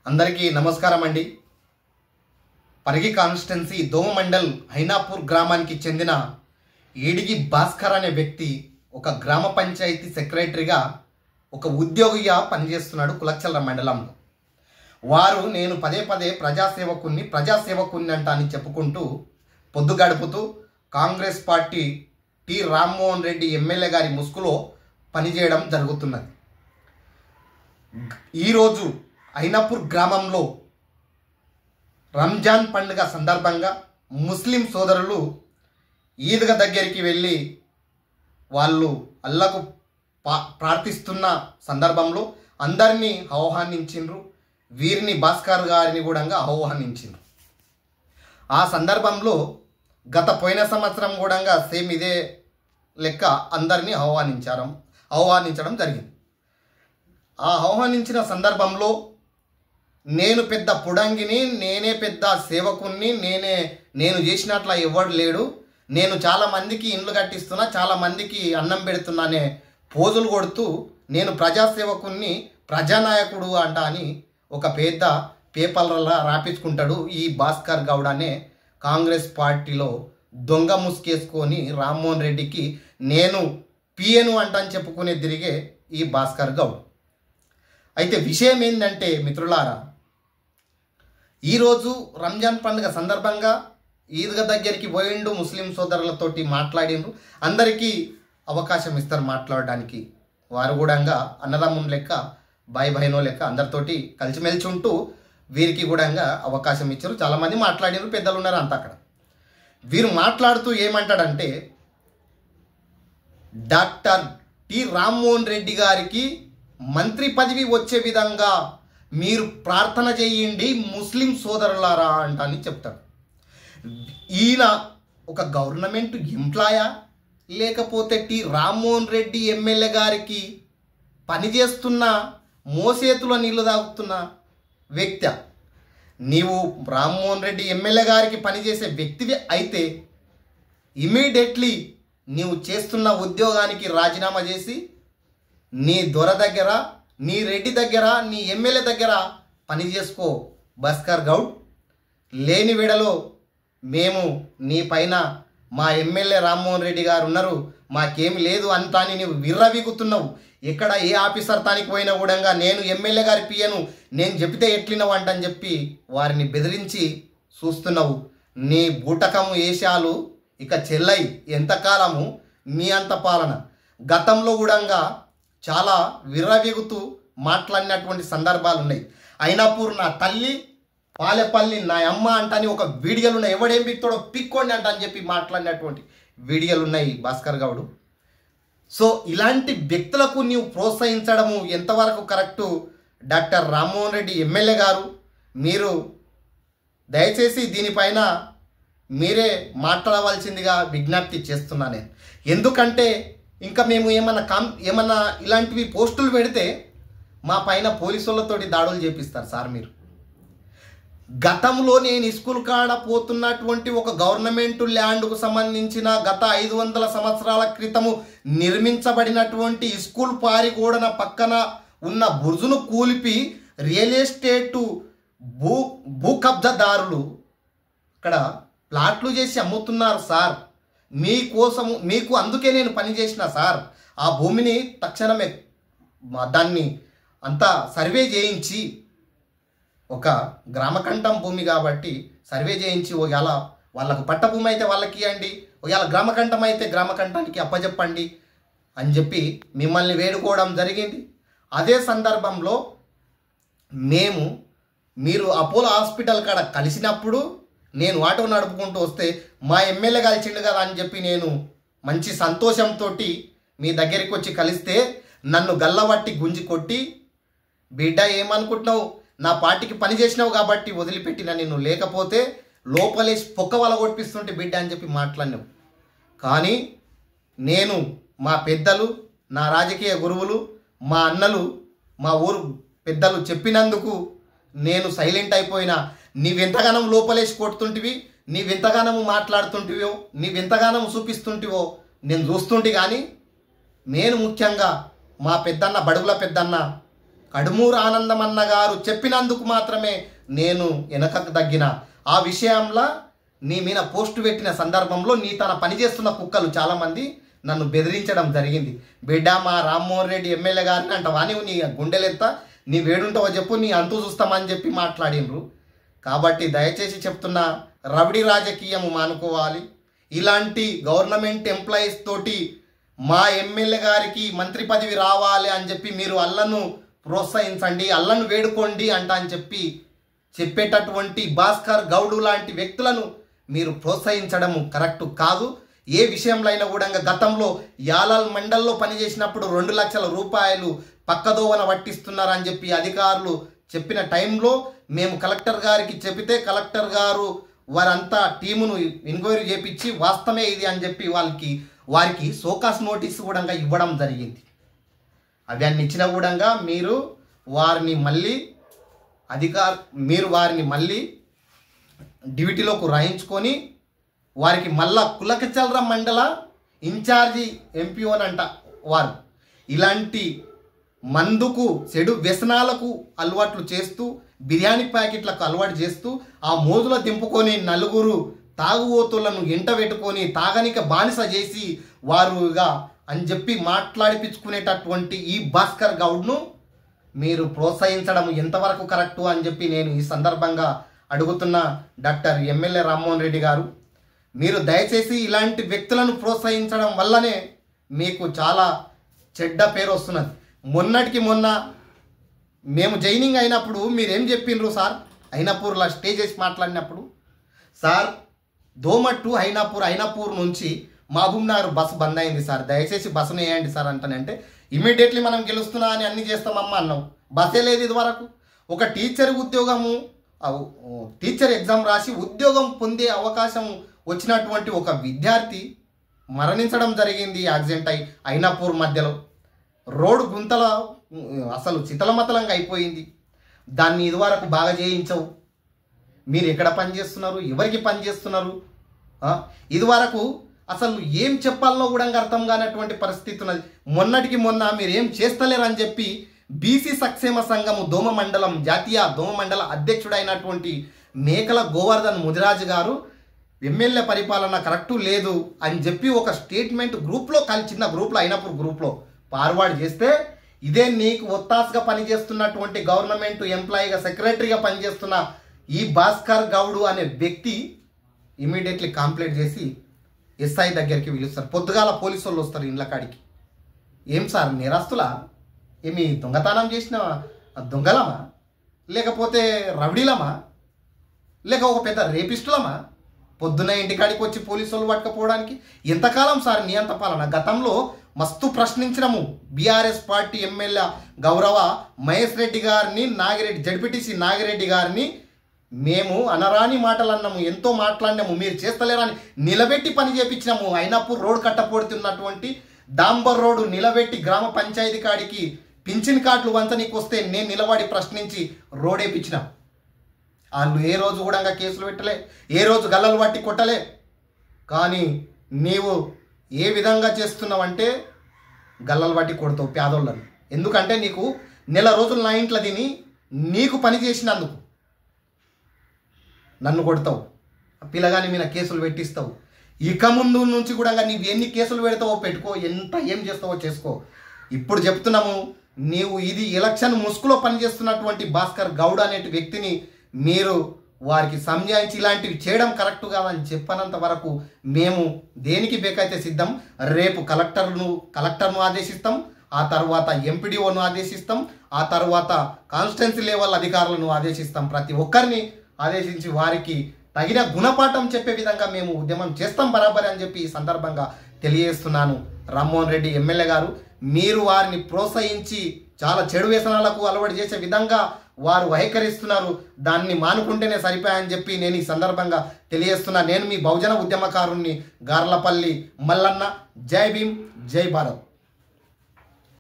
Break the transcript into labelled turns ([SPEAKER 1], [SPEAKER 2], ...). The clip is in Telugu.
[SPEAKER 1] అందరికీ నమస్కారం అండి. పరిగి కాన్స్టిట్యున్సీ దోమ మండల్ హైనాపూర్ గ్రామానికి చెందిన ఏడిగి భాస్కర్ అనే వ్యక్తి ఒక గ్రామ పంచాయతీ సెక్రటరీగా ఒక ఉద్యోగిగా పనిచేస్తున్నాడు కులచల్ల మండలంలో. వారు నేను పదే పదే ప్రజాసేవకుని అంట అని చెప్పుకుంటూ పొద్దు గడుపుతూ Congress party T Rammohan Reddy MLA గారి ముసుగులో పనిచేయడం జరుగుతున్నది. ఈరోజు హైనాపూర్ గ్రామంలో రంజాన్ పండుగ సందర్భంగా ముస్లిం సోదరులు ఈద్గా దగ్గరికి వెళ్ళి వాళ్ళు అల్లాకు ప్రార్థిస్తున్న సందర్భంలో అందరినీ ఆహ్వానించిండ్రు. వీరిని భాస్కర్ గారిని కూడా ఆహ్వానించిండ్రు. ఆ సందర్భంలో పోయిన సంవత్సరం కూడా సేమ్ ఇదే లెక్క అందరినీ ఆహ్వానించడం జరిగింది. ఆ ఆహ్వానించిన సందర్భంలో నేను పెద్ద పుడంగిని, నేనే పెద్ద సేవకుని, నేను చేసినట్లా ఎవడు లేడు, నేను చాలామందికి ఇండ్లు కట్టిస్తున్నా, చాలామందికి అన్నం పెడుతున్నా అనే పోజులు కొడుతూ నేను ప్రజాసేవకుని, ప్రజానాయకుడు అంట అని ఒక పెద్ద పేపర్లలో రాపించుకుంటాడు. ఈ భాస్కర్ గౌడ్ అనే కాంగ్రెస్ పార్టీలో దొంగ ముసుకేసుకొని రామ్మోహన్ రెడ్డికి నేను పిఎను అంట అని చెప్పుకునే తిరిగే ఈ భాస్కర్ గౌడ్. అయితే విషయం ఏంటంటే మిత్రులారా, ఈరోజు రంజాన్ పండుగ సందర్భంగా ఈద్గా దగ్గరికి పోయిండు, ముస్లిం సోదరులతోటి మాట్లాడిండ్రు. అందరికీ అవకాశం ఇస్తారు మాట్లాడడానికి. వారు కూడా అన్నదమ్ముని లెక్క, బహనో లెక్క అందరితోటి కలిసిమెలిసి ఉంటూ వీరికి కూడా అవకాశం ఇచ్చారు. చాలామంది మాట్లాడినారు, పెద్దలు ఉన్నారు అంతా అక్కడ. వీరు మాట్లాడుతూ ఏమంటాడంటే, డాక్టర్ టి రామ్మోహన్ రెడ్డి గారికి మంత్రి పదవి వచ్చే విధంగా మీరు ప్రార్థన చేయండి ముస్లిం సోదరులారా అంటని చెప్తాడు. ఈయన ఒక గవర్నమెంట్ ఎంప్లాయా, లేకపోతే టి రామ్మోహన్ రెడ్డి ఎమ్మెల్యే గారికి పనిచేస్తున్న మోసేతులో నీళ్లు తాగుతున్న వ్యక్తి? నీవు రామ్మోహన్ రెడ్డి ఎమ్మెల్యే గారికి పనిచేసే వ్యక్తివి అయితే ఇమీడియట్లీ నీవు చేస్తున్న ఉద్యోగానికి రాజీనామా చేసి నీ దొర దగ్గర, నీ రెడ్డి దగ్గర, నీ ఎమ్మెల్యే దగ్గర పని చేసుకో భాస్కర్ గౌడ్. లేని వేళలో మేము నీ పైన మా ఎమ్మెల్యే రామ్మోహన్ రెడ్డి గారు ఉన్నారు, మాకేమి లేదు అంతా అని నీవు విర్రవీగుతున్నావు. ఎక్కడ ఏ ఆఫీసర్ తానికి పోయినా కూడా నేను ఎమ్మెల్యే గారి పియను, నేను చెప్తే ఎట్లినవు అంటని చెప్పి వారిని బెదిరించి చూస్తున్నావు. నీ బూటకము ఏషాలు ఇక చెల్లై ఎంతకాలము మీ అంత పాలన. గతంలో కూడా చాలా విర్రవీగుతూ మాట్లాడినటువంటి సందర్భాలు ఉన్నాయి. హైనాపూర్ నా తల్లి, పాలెపల్లి నా అమ్మ అంటని ఒక వీడియోలు ఉన్నాయి. ఎవడేం పిక్తాడో పిక్కోండి అంట అని చెప్పి మాట్లాడినటువంటి వీడియోలు ఉన్నాయి భాస్కర్ గౌడు. సో ఇలాంటి వ్యక్తులకు నీవు ప్రోత్సహించడము ఎంతవరకు correct? Doctor Rammohan Reddy MLA గారు, మీరు దయచేసి దీనిపైన మీరే మాట్లాడవలసిందిగా విజ్ఞప్తి చేస్తున్నా నేను. ఎందుకంటే ఇంకా మేము ఏమన్నా ఇలాంటివి పోస్టులు పెడితే మా పైన పోలీసులతోటి దాడులు చేపిస్తారు సార్. మీరు గతంలో నేను స్కూల్ కాడ పోతున్నటువంటి ఒక గవర్నమెంట్ ల్యాండ్కు సంబంధించిన గత 500 సంవత్సరాల క్రితము నిర్మించబడినటువంటి స్కూల్ పారిగోడన పక్కన ఉన్న బుర్జును కూలిపి రియల్ ఎస్టేటు భూ కబ్జాదారులు అక్కడ ప్లాట్లు చేసి అమ్ముతున్నారు సార్. మీకోసము, మీకు అందుకే నేను పనిచేసిన సార్. ఆ భూమిని తక్షణమే దాన్ని అంతా సర్వే చేయించి, ఒక గ్రామకంఠం భూమి కాబట్టి సర్వే చేయించి ఒకవేళ వాళ్ళకు పట్ట భూమి అయితే వాళ్ళకి ఇవ్వండి, ఒకవేళ గ్రామకంఠం అయితే గ్రామకంఠానికి అప్పచెప్పండి అని చెప్పి మిమ్మల్ని వేడుకోవడం జరిగింది. అదే సందర్భంలో మీరు అపోలో హాస్పిటల్ కాడ కలిసినప్పుడు నేను ఆటో నడుపుకుంటూ వస్తే మా ఎమ్మెల్యే కలిసిండు కదా అని చెప్పి నేను మంచి సంతోషంతో మీ దగ్గరికి వచ్చి కలిస్తే నన్ను గల్లబట్టి గుంజి కొట్టి, బిడ్డ ఏమనుకుంటున్నావు, నా పార్టీకి పని చేసినావు కాబట్టి వదిలిపెట్టిన నిన్ను, లేకపోతే లోపలేసి పొక్క వల కొట్టిస్తుంటే బిడ్డ అని చెప్పి మాట్లాడినావు. కానీ నేను మా పెద్దలు, నా రాజకీయ గురువులు, మా అన్నలు, మా ఊరు పెద్దలు చెప్పినందుకు నేను సైలెంట్ అయిపోయినా. నీవెంతగానం లోపలేసి కొడుతుంటివి, నీవెంతగానము మాట్లాడుతుంటివో, నీవెంతగానము చూపిస్తుంటివో నేను చూస్తుంటే. కానీ నేను ముఖ్యంగా మా పెద్దన్న, బడుగుల పెద్దన్న కడుమూరు ఆనందమన్న గారు చెప్పినందుకు మాత్రమే నేను వెనకకు తగ్గిన. ఆ విషయంలో నీ మీద పోస్టు పెట్టిన సందర్భంలో నీ తన పనిచేస్తున్న కుక్కలు చాలామంది నన్ను బెదిరించడం జరిగింది. బిడ్డ మా రామ్మోహన్ రెడ్డి ఎమ్మెల్యే గారిని అంటవా నీవు, నీ గుండెలెత్త నీ వేడుంటావో చెప్పు, నీ అంతు చూస్తామని చెప్పి మాట్లాడినరు. కాబట్టి దయచేసి చెప్తున్నా, రవిడి రాజకీయం మానుకోవాలి. ఇలాంటి గవర్నమెంట్ ఎంప్లాయీస్ తోటి మా ఎమ్మెల్యే గారికి మంత్రి పదవి రావాలి అని చెప్పి మీరు అల్లను ప్రోత్సహించండి, అల్లను వేడుకోండి అని చెప్పి చెప్పేటటువంటి భాస్కర్ గౌడ్ లాంటి వ్యక్తులను మీరు ప్రోత్సహించడం కరెక్ట్ కాదు. ఏ విషయంలో అయినా కూడా గతంలో యాలాల్ మండల్లో పనిచేసినప్పుడు 2 లక్షల రూపాయలు పక్కదోవన పట్టిస్తున్నారని చెప్పి అధికారులు చెప్పిన టైంలో మేము కలెక్టర్ గారికి చెబితే కలెక్టర్ గారు వారంతా టీమును ఎంక్వైరీ చేపించి వాస్తవమే ఇది అని చెప్పి వారికి సోకాస్ నోటీస్ కూడా ఇవ్వడం జరిగింది. అవన్నీ ఇచ్చిన కూడా మీరు వారిని మళ్ళీ డ్యూటీలోకి రాయించుకొని వారికి మళ్ళా కులకచల్ర మండల ఇన్ఛార్జి ఎంపీఓనంట వారు ఇలాంటి మందుకు చెడు వ్యసనాలకు అలవాట్లు చేస్తూ బిర్యానీ ప్యాకెట్లకు అలవాటు చేస్తూ ఆ మోజులో దింపుకొని నలుగురు తాగుబోతులను ఎంట పెట్టుకొని తాగనిక బానిస చేసి వారుగా అని చెప్పి మాట్లాడిపించుకునేటటువంటి ఈ భాస్కర్ గౌడ్ను మీరు ప్రోత్సహించడం ఎంతవరకు కరెక్టు అని చెప్పి నేను ఈ సందర్భంగా అడుగుతున్న డాక్టర్ ఎమ్మెల్యే రామ్మోహన్ రెడ్డి గారు. మీరు దయచేసి ఇలాంటి వ్యక్తులను ప్రోత్సహించడం వల్లనే మీకు చాలా చెడ్డ పేరు వస్తున్నది. మొన్నటికి మొన్న మేము జైనింగ్ అయినప్పుడు మీరేం చెప్పిండ్రు సార్, అయినాపూర్లో స్టే చేసి మాట్లాడినప్పుడు, సార్ దోమట్టు అయినాపూర్ నుంచి మహబూబ్ నగర్ బస్సు బంద్ అయింది సార్, దయచేసి బస్సును వేయండి సార్ అంటే ఇమీడియట్లీ మనం గెలుస్తున్నా అని అన్నీ చేస్తామమ్మా అన్నాం. బస్సే లేదు ఇది వరకు. ఒక టీచర్ ఎగ్జామ్ రాసి ఉద్యోగం పొందే అవకాశం వచ్చినటువంటి ఒక విద్యార్థి మరణించడం జరిగింది యాక్సిడెంట్ అయినాపూర్ మధ్యలో. రోడ్డు గుంతల అసలు చితలమతలంగా అయిపోయింది. దాన్ని ఇదివరకు బాగా చేయించవు. మీరు ఎక్కడ పనిచేస్తున్నారు, ఎవరికి పనిచేస్తున్నారు? ఇదివరకు అసలు ఏం చెప్పాలనో కూడా అర్థం కానటువంటి పరిస్థితి ఉన్నది. మొన్నటికి మొన్న మీరు ఏం చేస్తలేరని చెప్పి బీసీ సంక్షేమ సంఘము జాతీయ దోమ మండల అధ్యక్షుడైనటువంటి మేకల గోవర్ధన్ ముదిరాజు గారు ఎమ్మెల్యే పరిపాలన కరెక్టు లేదు అని చెప్పి ఒక స్టేట్మెంట్ గ్రూప్లో చిన్న గ్రూప్లో అయినప్పుడు గ్రూప్లో ఫార్వర్డ్ చేస్తే, ఇదే నీకు ఒత్తాసుగా పనిచేస్తున్నటువంటి గవర్నమెంట్ ఎంప్లాయీగా సెక్రటరీగా పనిచేస్తున్న ఈ భాస్కర్ గౌడ్ అనే వ్యక్తి ఇమీడియట్లీ కంప్లైంట్ చేసి ఎస్ఐ దగ్గరికి పిలుస్తారు. పొద్దుగాల పోలీసు వాళ్ళు వస్తారు ఇండ్ల కాడికి. ఏం సార్ నేరస్తులా, ఏమి దొంగతనం చేసిన దొంగలమా, లేకపోతే రౌడీలమా, లేక ఒక పెద్ద రేపిస్టులమా? పొద్దున్న ఇంటికాడికి వచ్చి పోలీసు వాళ్ళు పట్టుకపోవడానికి ఎంతకాలం సార్ నీ అంత పాలన? గతంలో మస్తు ప్రశ్నించినము బీఆర్ఎస్ పార్టీ ఎమ్మెల్యే గౌరవ మహేష్ రెడ్డి గారిని, జడ్పీటీసీ నాగిరెడ్డి గారిని మేము అనరాని మాటలు అన్నాము, ఎంతో మాట్లాడినాము. మీరు చేస్తలేరని నిలబెట్టి పని చేపించినాము. అయినాపూర్ రోడ్ కట్టపడుతున్నటువంటి డాంబర్ రోడ్డు నిలబెట్టి గ్రామ పంచాయతీ కాడికి పింఛన్ కార్డులు వంచనీకి వస్తే నేను నిలబడి ప్రశ్నించి రోడ్ వేయించిన. వాళ్ళు ఏ రోజు కూడా కేసులు పెట్టలే, ఏ రోజు గల్లలు పట్టి కొట్టలే. కానీ నీవు ఏ విధంగా చేస్తున్నావంటే గల్లలు పట్టి కొడతావు పేదోళ్ళని. ఎందుకంటే నీకు నెల రోజులు నా ఇంట్లో తిని నీకు పని చేసినందుకు నన్ను కొడతావు, పిల్లగాని మీద కేసులు పెట్టిస్తావు. ఇక ముందు నుంచి కూడా నీవు ఎన్ని కేసులు పెడతావో పెట్టుకో, ఏం చేస్తావో చేసుకో. ఇప్పుడు చెప్తున్నాము, నీవు ఇది ఎలక్షన్ ముసుగులో పనిచేస్తున్నటువంటి భాస్కర్ గౌడ్ అనే వ్యక్తిని మీరు వారికి సంజాయించి ఇలాంటివి చేయడం కరెక్ట్ కాదని చెప్పనంత వరకు మేము దేనికి బేకైతే సిద్ధం. రేపు కలెక్టర్ను ఆదేశిస్తాం, ఆ తర్వాత ఎంపీడీఓను ఆదేశిస్తాం, ఆ తర్వాత కాన్స్టిట్యున్సీ లెవెల్ అధికారులను ఆదేశిస్తాం. ప్రతి ఒక్కరిని ఆదేశించి వారికి తగిన గుణపాఠం చెప్పే విధంగా మేము ఉద్యమం చేస్తాం బరాబర్ అని చెప్పి ఈ సందర్భంగా తెలియజేస్తున్నాను. రామ్మోహన్ రెడ్డి ఎమ్మెల్యే గారు, మీరు వారిని ప్రోత్సహించి చాలా చెడు వ్యసనాలకు అలవాటు చేసే విధంగా వారు వైఖరిస్తున్నారు. దాన్ని మానుకుంటేనే సరిపోయాయని చెప్పి నేను ఈ సందర్భంగా తెలియజేస్తున్నా. నేను మీ బహుజన ఉద్యమకారుణ్ణి గార్లపల్లి మల్లన్న. జై భీమ్, జై భారత్.